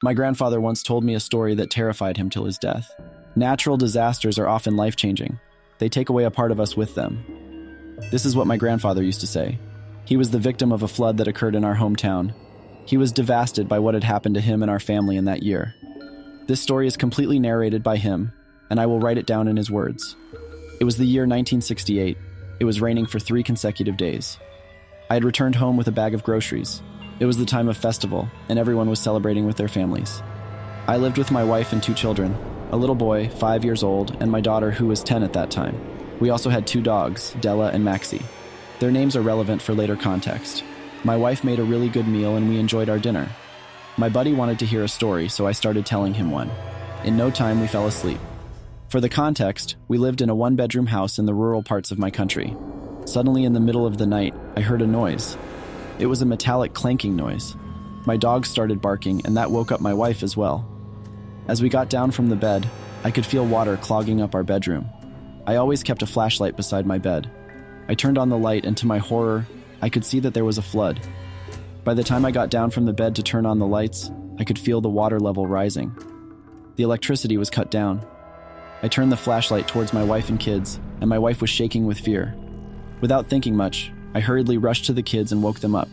My grandfather once told me a story that terrified him till his death. Natural disasters are often life-changing. They take away a part of us with them. This is what my grandfather used to say. He was the victim of a flood that occurred in our hometown. He was devastated by what had happened to him and our family in that year. This story is completely narrated by him, and I will write it down in his words. It was the year 1968. It was raining for 3 consecutive days. I had returned home with a bag of groceries. It was the time of festival, and everyone was celebrating with their families. I lived with my wife and 2 children, a little boy, 5 years old, and my daughter, who was 10 at that time. We also had 2 dogs, Dela and Maxi. Their names are relevant for later context. My wife made a really good meal and we enjoyed our dinner. My buddy wanted to hear a story, so I started telling him one. In no time, we fell asleep. For the context, we lived in a 1-bedroom house in the rural parts of my country. Suddenly, in the middle of the night, I heard a noise. It was a metallic clanking noise. My dog started barking, and that woke up my wife as well. As we got down from the bed, I could feel water clogging up our bedroom. I always kept a flashlight beside my bed. I turned on the light, and to my horror, I could see that there was a flood. By the time I got down from the bed to turn on the lights, I could feel the water level rising. The electricity was cut down. I turned the flashlight towards my wife and kids, and my wife was shaking with fear. Without thinking much, I hurriedly rushed to the kids and woke them up.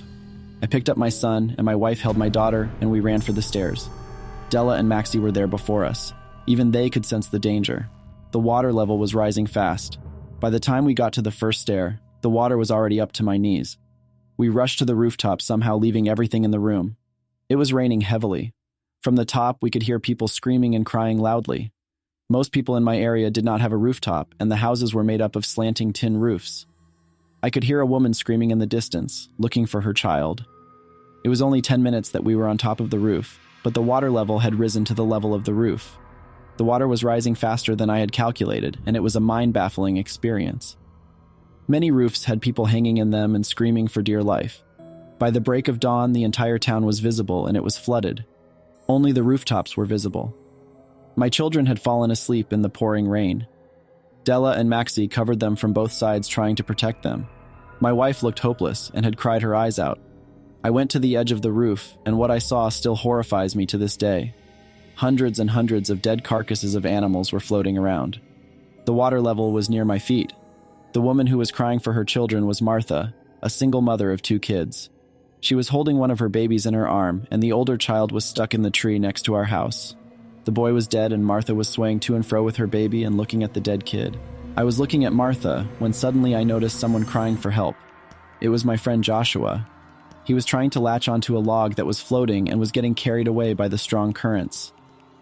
I picked up my son, and my wife held my daughter, and we ran for the stairs. Dela and Maxi were there before us. Even they could sense the danger. The water level was rising fast. By the time we got to the first stair, the water was already up to my knees. We rushed to the rooftop, somehow leaving everything in the room. It was raining heavily. From the top, we could hear people screaming and crying loudly. Most people in my area did not have a rooftop, and the houses were made up of slanting tin roofs. I could hear a woman screaming in the distance, looking for her child. It was only 10 minutes that we were on top of the roof, but the water level had risen to the level of the roof. The water was rising faster than I had calculated, and it was a mind-baffling experience. Many roofs had people hanging in them and screaming for dear life. By the break of dawn, the entire town was visible, and it was flooded. Only the rooftops were visible. My children had fallen asleep in the pouring rain. Dela and Maxi covered them from both sides, trying to protect them. My wife looked hopeless and had cried her eyes out. I went to the edge of the roof, and what I saw still horrifies me to this day. Hundreds and hundreds of dead carcasses of animals were floating around. The water level was near my feet. The woman who was crying for her children was Martha, a single mother of 2 kids. She was holding one of her babies in her arm, and the older child was stuck in the tree next to our house. The boy was dead, and Martha was swaying to and fro with her baby and looking at the dead kid. I was looking at Martha when suddenly I noticed someone crying for help. It was my friend Joshua. He was trying to latch onto a log that was floating and was getting carried away by the strong currents.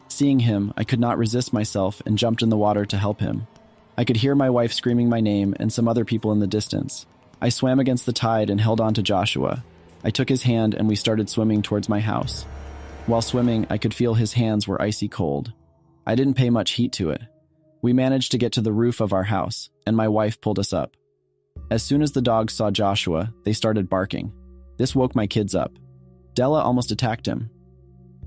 Seeing him, I could not resist myself and jumped in the water to help him. I could hear my wife screaming my name and some other people in the distance. I swam against the tide and held on to Joshua. I took his hand and we started swimming towards my house. While swimming, I could feel his hands were icy cold. I didn't pay much heed to it. We managed to get to the roof of our house, and my wife pulled us up. As soon as the dogs saw Joshua, they started barking. This woke my kids up. Dela almost attacked him.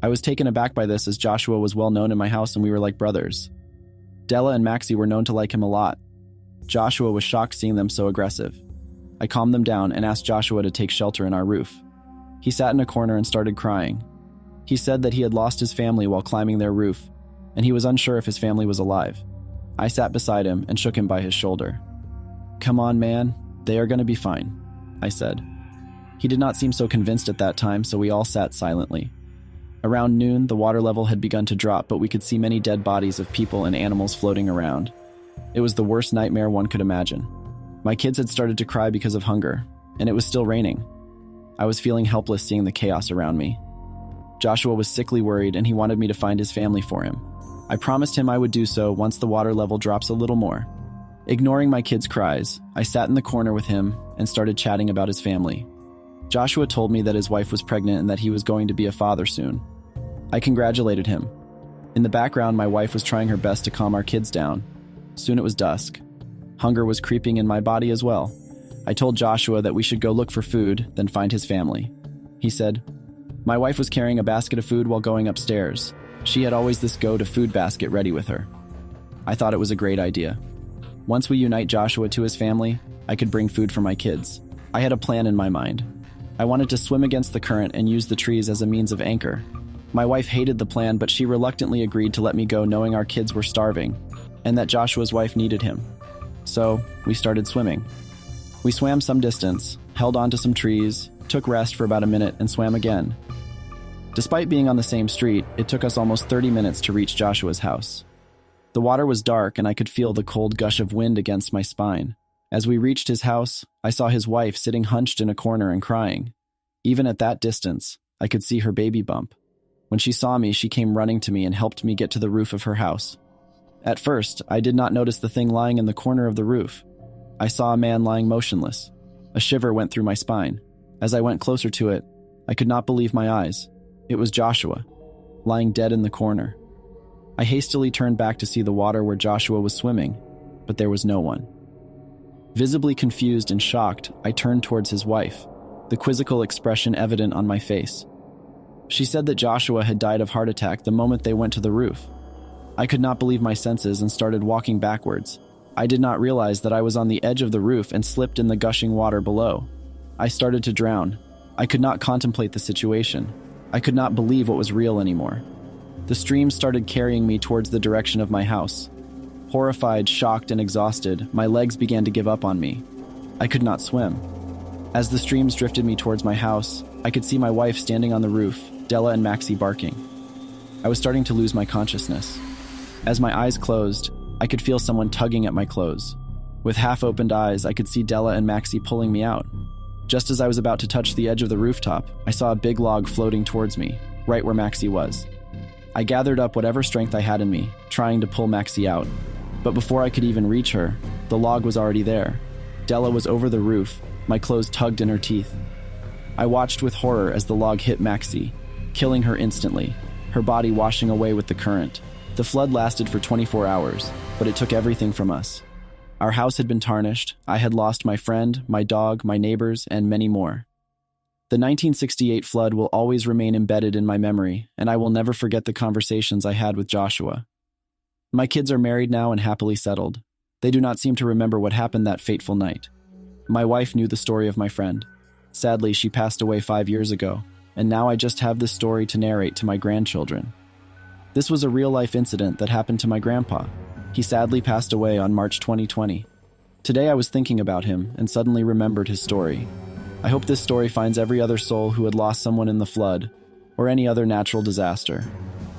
I was taken aback by this, as Joshua was well known in my house and we were like brothers. Dela and Maxi were known to like him a lot. Joshua was shocked seeing them so aggressive. I calmed them down and asked Joshua to take shelter in our roof. He sat in a corner and started crying. He said that he had lost his family while climbing their roof, and he was unsure if his family was alive. I sat beside him and shook him by his shoulder. "Come on, man. They are going to be fine," I said. He did not seem so convinced at that time, so we all sat silently. Around noon, the water level had begun to drop, but we could see many dead bodies of people and animals floating around. It was the worst nightmare one could imagine. My kids had started to cry because of hunger, and it was still raining. I was feeling helpless seeing the chaos around me. Joshua was sickly worried, and he wanted me to find his family for him. I promised him I would do so once the water level drops a little more. Ignoring my kids' cries, I sat in the corner with him and started chatting about his family. Joshua told me that his wife was pregnant and that he was going to be a father soon. I congratulated him. In the background, my wife was trying her best to calm our kids down. Soon it was dusk. Hunger was creeping in my body as well. I told Joshua that we should go look for food, then find his family. He said, "My wife was carrying a basket of food while going upstairs. She had always this go-to-food basket ready with her." I thought it was a great idea. Once we unite Joshua to his family, I could bring food for my kids. I had a plan in my mind. I wanted to swim against the current and use the trees as a means of anchor. My wife hated the plan, but she reluctantly agreed to let me go, knowing our kids were starving and that Joshua's wife needed him. So we started swimming. We swam some distance, held onto some trees, took rest for about a minute, and swam again. Despite being on the same street, it took us almost 30 minutes to reach Joshua's house. The water was dark, and I could feel the cold gush of wind against my spine. As we reached his house, I saw his wife sitting hunched in a corner and crying. Even at that distance, I could see her baby bump. When she saw me, she came running to me and helped me get to the roof of her house. At first, I did not notice the thing lying in the corner of the roof. I saw a man lying motionless. A shiver went through my spine. As I went closer to it, I could not believe my eyes. It was Joshua, lying dead in the corner. I hastily turned back to see the water where Joshua was swimming, but there was no one. Visibly confused and shocked, I turned towards his wife, the quizzical expression evident on my face. She said that Joshua had died of heart attack the moment they went to the roof. I could not believe my senses and started walking backwards. I did not realize that I was on the edge of the roof and slipped in the gushing water below. I started to drown. I could not contemplate the situation. I could not believe what was real anymore. The stream started carrying me towards the direction of my house. Horrified, shocked, and exhausted, my legs began to give up on me. I could not swim. As the streams drifted me towards my house, I could see my wife standing on the roof, Dela and Maxi barking. I was starting to lose my consciousness. As my eyes closed, I could feel someone tugging at my clothes. With half-opened eyes, I could see Dela and Maxi pulling me out. Just as I was about to touch the edge of the rooftop, I saw a big log floating towards me, right where Maxi was. I gathered up whatever strength I had in me, trying to pull Maxi out. But before I could even reach her, the log was already there. Dela was over the roof, my clothes tugged in her teeth. I watched with horror as the log hit Maxi, killing her instantly, her body washing away with the current. The flood lasted for 24 hours, but it took everything from us. Our house had been tarnished, I had lost my friend, my dog, my neighbors, and many more. The 1968 flood will always remain embedded in my memory, and I will never forget the conversations I had with Joshua. My kids are married now and happily settled. They do not seem to remember what happened that fateful night. My wife knew the story of my friend. Sadly, she passed away 5 years ago, and now I just have this story to narrate to my grandchildren. This was a real-life incident that happened to my grandpa. He sadly passed away on March 2020. Today I was thinking about him and suddenly remembered his story. I hope this story finds every other soul who had lost someone in the flood or any other natural disaster.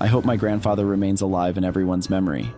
I hope my grandfather remains alive in everyone's memory.